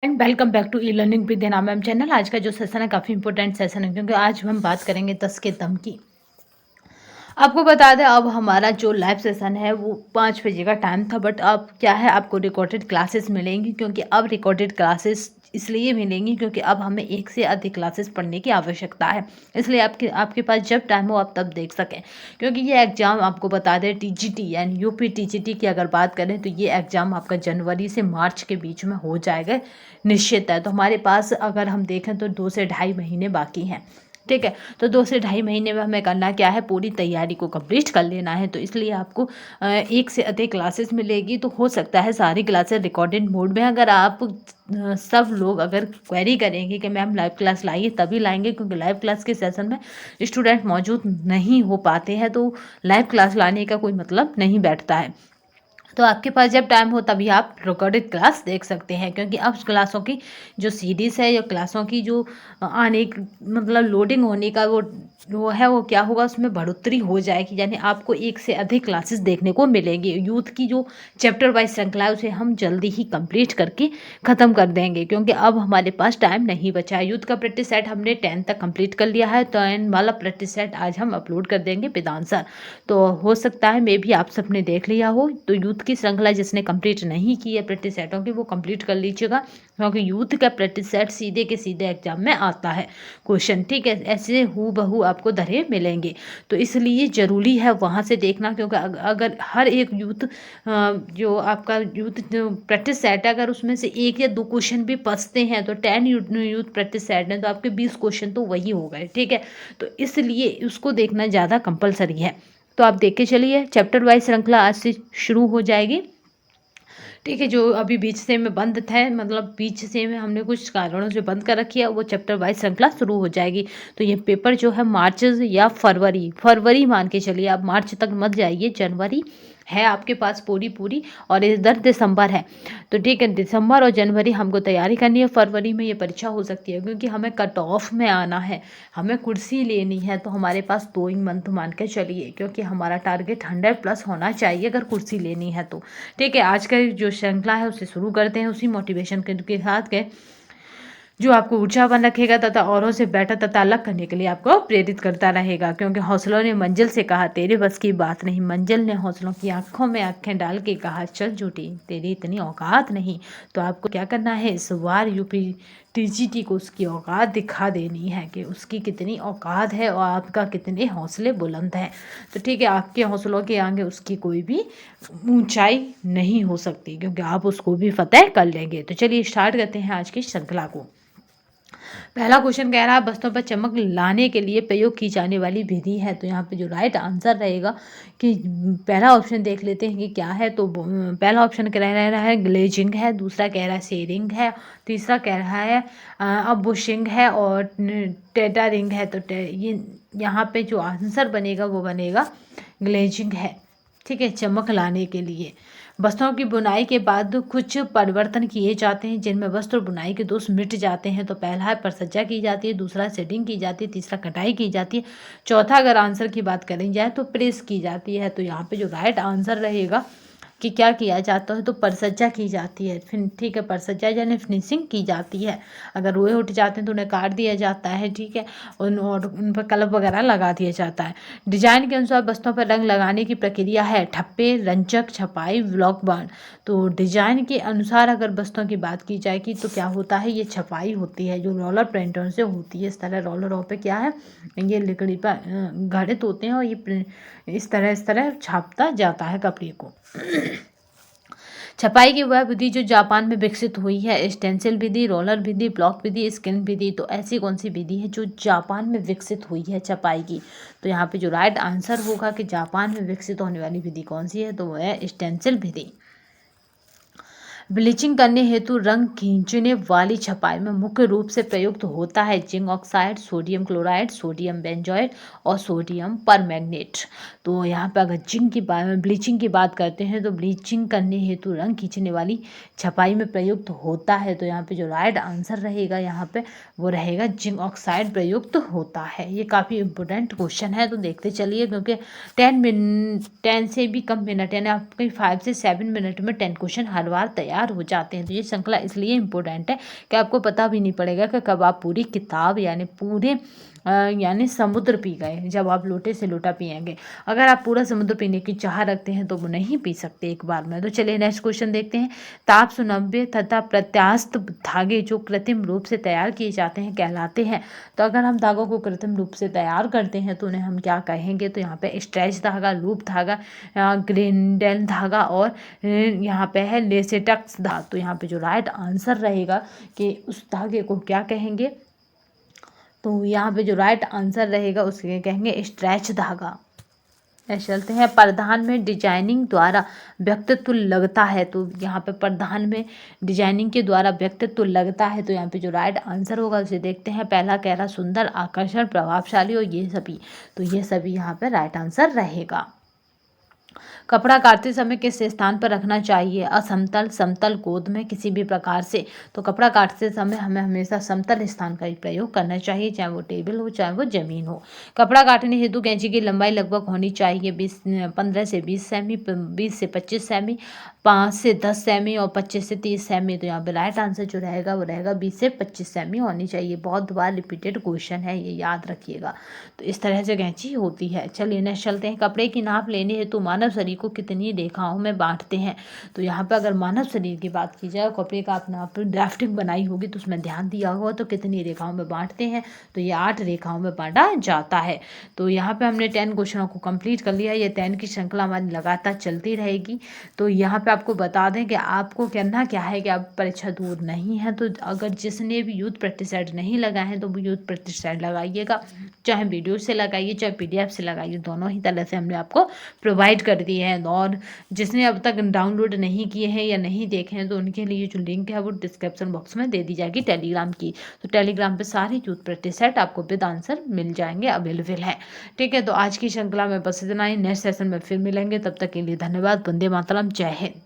And welcome back to e learning with नाम ma'am channel. आज का जो सेशन है काफ़ी इंपॉर्टेंट सेशन है क्योंकि आज हम बात करेंगे 10 के दम की। आपको बता दें अब हमारा जो लाइव सेशन है वो 5 बजे का टाइम था, बट अब क्या है, आपको रिकॉर्डेड क्लासेस मिलेंगी। क्योंकि अब रिकॉर्डेड क्लासेस इसलिए मिलेंगी क्योंकि अब हमें एक से अधिक क्लासेस पढ़ने की आवश्यकता है। इसलिए आपके आपके पास जब टाइम हो आप तब देख सकें। क्योंकि ये एग्ज़ाम आपको बता दें टीजीटी यानी यूपी टीजीटी की अगर बात करें तो ये एग्ज़ाम आपका जनवरी से मार्च के बीच में हो जाएगा, निश्चित है। तो हमारे पास अगर हम देखें तो 2 से ढाई महीने बाकी हैं, ठीक है। तो 2 से ढाई महीने में हमें करना क्या है, पूरी तैयारी को कंप्लीट कर लेना है। तो इसलिए आपको एक से अधिक क्लासेस मिलेगी। तो हो सकता है सारी क्लासेस रिकॉर्डेड मोड में, अगर आप सब लोग अगर क्वेरी करेंगे कि मैम लाइव क्लास लाइए, तभी लाएंगे। क्योंकि लाइव क्लास के सेशन में स्टूडेंट मौजूद नहीं हो पाते हैं, तो लाइव क्लास लाने का कोई मतलब नहीं बैठता है। तो आपके पास जब टाइम हो तभी आप रिकॉर्डेड क्लास देख सकते हैं। क्योंकि अब क्लासों की जो सीरीज़ है या क्लासों की जो आने मतलब लोडिंग होने का वो है, वो क्या होगा, उसमें बढ़ोतरी हो जाएगी। यानी आपको एक से अधिक क्लासेस देखने को मिलेंगी। यूथ की जो चैप्टर वाइज श्रृंखला है उसे हम जल्दी ही कंप्लीट करके ख़त्म कर देंगे। क्योंकि अब हमारे पास टाइम नहीं बचा है। यूथ का प्रैक्टिस सेट हमने 10 तक कंप्लीट कर लिया है, तो 10 वाला प्रैक्टिस सेट आज हम अपलोड कर देंगे विद आंसर। तो हो सकता है मे भी आप सबने देख लिया हो। तो यूथ की श्रृंखला जिसने कंप्लीट नहीं की है प्रैक्टिस सेटों की, वो कंप्लीट कर लीजिएगा। क्योंकि यूथ का प्रैक्टिस सेट सीधे के सीधे एग्जाम में आता है क्वेश्चन, ठीक है। ऐसे हु बहू आपको धरे मिलेंगे। तो इसलिए ज़रूरी है वहाँ से देखना। क्योंकि अगर हर एक यूथ जो आपका यूथ जो प्रैक्टिस सेट है, अगर उसमें से एक या दो क्वेश्चन भी फंसते हैं, तो 10 यूथ प्रैक्टिस सेट है तो आपके 20 क्वेश्चन तो वही हो गए, ठीक है। तो इसलिए उसको देखना ज़्यादा कंपलसरी है। तो आप देख के चलिए, चैप्टर वाइज श्रृंखला आज से शुरू हो जाएगी, ठीक है। जो अभी बीच से में बंद थे, मतलब बीच से में हमने कुछ कारणों से बंद कर रखी है, वो चैप्टर वाइज श्रृंखला शुरू हो जाएगी। तो ये पेपर जो है मार्च या फरवरी मान के चलिए, आप मार्च तक मत जाइए, जनवरी है आपके पास पूरी और इधर दिसंबर है। तो ठीक है, दिसंबर और जनवरी हमको तैयारी करनी है। फरवरी में ये परीक्षा हो सकती है क्योंकि हमें कट ऑफ में आना है, हमें कुर्सी लेनी है। तो हमारे पास 2 ही मंथ मान के चलिए, क्योंकि हमारा टारगेट 100+ होना चाहिए अगर कुर्सी लेनी है तो, ठीक है। आज का जो श्रृंखला है उसे शुरू करते हैं उसी मोटिवेशन के साथ के, जो आपको ऊर्जावान रखेगा तथा औरों से बेटर तथा अलग करने के लिए आपको प्रेरित करता रहेगा। क्योंकि हौसलों ने मंजिल से कहा तेरे बस की बात नहीं, मंजिल ने हौसलों की आंखों में आंखें डाल के कहा चल झूठी तेरी इतनी औकात नहीं। तो आपको क्या करना है, इस बार यूपी टीजीटी को उसकी औकात दिखा देनी है कि उसकी कितनी औकात है और आपका कितने हौसले बुलंद हैं। तो ठीक है, आपके हौसलों के आगे उसकी कोई भी ऊंचाई नहीं हो सकती, क्योंकि आप उसको भी फतेह कर लेंगे। तो चलिए स्टार्ट करते हैं आज की श्रृंखला को। पहला क्वेश्चन कह रहा है वस्तुओं पर चमक लाने के लिए प्रयोग की जाने वाली विधि है। तो यहाँ पे जो राइट आंसर रहेगा कि पहला ऑप्शन देख लेते हैं कि क्या है। तो पहला ऑप्शन कह रहा है ग्लेजिंग है, दूसरा कह रहा है शेयरिंग है, तीसरा कह रहा है बुशिंग है और टेटरिंग है। तो ये यहाँ पे जो आंसर बनेगा वो बनेगा ग्लेजिंग है, ठीक है, चमक लाने के लिए। वस्त्रों की बुनाई के बाद कुछ परिवर्तन किए जाते हैं जिनमें वस्त्र बुनाई के दोष मिट जाते हैं। तो पहला है परिसज्जा की जाती है, दूसरा सेटिंग की जाती है, तीसरा कटाई की जाती है, चौथा अगर आंसर की बात करें जाए तो प्रेस की जाती है। तो यहाँ पे जो राइट आंसर रहेगा कि क्या किया जाता है, तो परिसज्जा की जाती है। फिर ठीक है, परिसज्जा यानी फिनिशिंग की जाती है। अगर रोए उठ जाते हैं तो उन्हें काट दिया जाता है, ठीक है, और उन पर कलर वगैरह लगा दिया जाता है। डिजाइन के अनुसार वस्तुओं पर रंग लगाने की प्रक्रिया है ठप्पे, रंजक, छपाई, ब्लॉक बांड। तो डिजाइन के अनुसार अगर वस्तुओं की बात की जाएगी तो क्या होता है, ये छपाई होती है जो रोलर प्रिंटर से होती है। इस तरह रोलरों पे क्या है, ये लकड़ी पर घड़ित होते हैं और ये इस तरह छापता जाता है कपड़े को। छपाई की वह विधि जो जापान में विकसित हुई है, स्टेंसिल विधि, रोलर विधि, ब्लॉक विधि, स्किन विधि। तो ऐसी कौन सी विधि है जो जापान में विकसित हुई है छपाई की। तो यहाँ पे जो राइट आंसर होगा कि जापान में विकसित होने वाली विधि कौन सी है, तो वह है स्टेंसिल विधि। ब्लीचिंग करने हेतु रंग खींचने वाली छपाई में मुख्य रूप से प्रयुक्त होता है zinc oxide, sodium chloride, sodium benzoate और सोडियम परमैंगनेट। तो यहाँ पर अगर ब्लीचिंग की बात करते हैं तो ब्लीचिंग करने हेतु रंग खींचने वाली छपाई में प्रयुक्त होता है। तो यहाँ पे जो राइट आंसर रहेगा यहाँ पे वो रहेगा जिंक ऑक्साइड प्रयुक्त होता है। ये काफ़ी इंपॉर्टेंट क्वेश्चन है, तो देखते चलिए। क्योंकि 10 से भी कम मिनट यानी आपके 5 से 7 मिनट में 10 क्वेश्चन हर बार तैयार तैयार हो जाते हैं। तो ये श्रृंखला इसलिए इम्पोर्टेंट है कि आपको पता भी नहीं पड़ेगा कि कब आप पूरी किताब यानी पूरे यानी समुद्र पी गए जब आप लोटे से लोटा पिएंगे। अगर आप पूरा समुद्र पीने की चाह रखते हैं तो वो नहीं पी सकते एक बार में। तो चलिए नेक्स्ट क्वेश्चन देखते हैं। ताप सुनभ्य तथा प्रत्यास्थ धागे जो कृत्रिम रूप से तैयार किए जाते हैं कहलाते हैं। तो अगर हम धागों को कृत्रिम रूप से तैयार करते हैं तो उन्हें हम क्या कहेंगे? तो यहाँ पे स्ट्रेच धागा, लूप धागा, ग्रिंडल धागा और यहाँ पे है लेसेटक्स धागा। तो यहाँ पे जो राइट आंसर रहेगा कि उस धागे को क्या कहेंगे? तो यहाँ पे जो राइट आंसर रहेगा उसके कहेंगे स्ट्रेच धागा। ऐसे चलते हैं। प्रधान में डिजाइनिंग द्वारा व्यक्तित्व लगता है। तो यहाँ पे प्रधान में डिजाइनिंग के द्वारा व्यक्तित्व लगता है। तो यहाँ पे जो राइट आंसर होगा उसे देखते हैं। पहला कह रहा सुंदर, आकर्षण, प्रभावशाली और ये सभी। तो ये सभी यहाँ पे राइट आंसर रहेगा। कपड़ा काटते समय किस स्थान पर रखना चाहिए? असमतल, समतल, गोद में, किसी भी प्रकार से। तो कपड़ा काटते समय हमें हमेशा समतल स्थान का ही प्रयोग करना चाहिए, चाहे वो टेबल हो चाहे वो जमीन हो। कपड़ा काटने हेतु कैंची की लंबाई लगभग होनी चाहिए 15 से 20 सेमी, 20 से 25 सेमी, 5 से 10 सेमी और 25 से 30 सेमी। तो यहाँ पे राइट आंसर जो रहेगा वो रहेगा 20 से 25 सेमी होनी चाहिए। बहुत बार रिपीटेड क्वेश्चन है, ये याद रखिएगा। तो इस तरह से कैंची होती है। चलिए नेक्स्ट चलते हैं। कपड़े की नाप लेने हेतु मानव शरीर को कितनी रेखाओं में बांटते हैं? तो यहाँ पे अगर मानव शरीर की बात की जाए, कपड़े का आपने ड्राफ्टिंग बनाई होगी तो उसमें ध्यान दिया होगा। तो कितनी रेखाओं में बांटते हैं? तो ये 8 रेखाओं में बांटा जाता है। तो यहाँ पे हमने 10 क्वेश्चनों को कंप्लीट कर लिया। ये 10 की श्रृंखला हमारी लगातार चलती रहेगी। तो यहाँ पे आपको बता दें कि आपको करना क्या है कि आप परीक्षा दूर नहीं है। तो अगर जिसने भी यूथ प्रैक्टिस सेट नहीं लगाए हैं तो वो यूथ प्रैक्टिस सेट लगाइएगा, चाहे वीडियो से लगाइए चाहे PDF से लगाइए, दोनों ही तरह से हमने आपको प्रोवाइड कर दिए हैं। और जिसने अब तक डाउनलोड नहीं किए हैं या नहीं देखे हैं तो उनके लिए जो लिंक है वो डिस्क्रिप्शन बॉक्स में दे दी जाएगी टेलीग्राम की। तो टेलीग्राम पे सारे यूथ प्रैक्टिस सेट आपको विद आंसर मिल जाएंगे, अवेलेबल है। ठीक है, तो आज की श्रृंखला में बस इतना ही। नेक्स्ट सेशन में फिर मिलेंगे, तब तक के लिए धन्यवाद। वंदे मातरम, जय हिंद।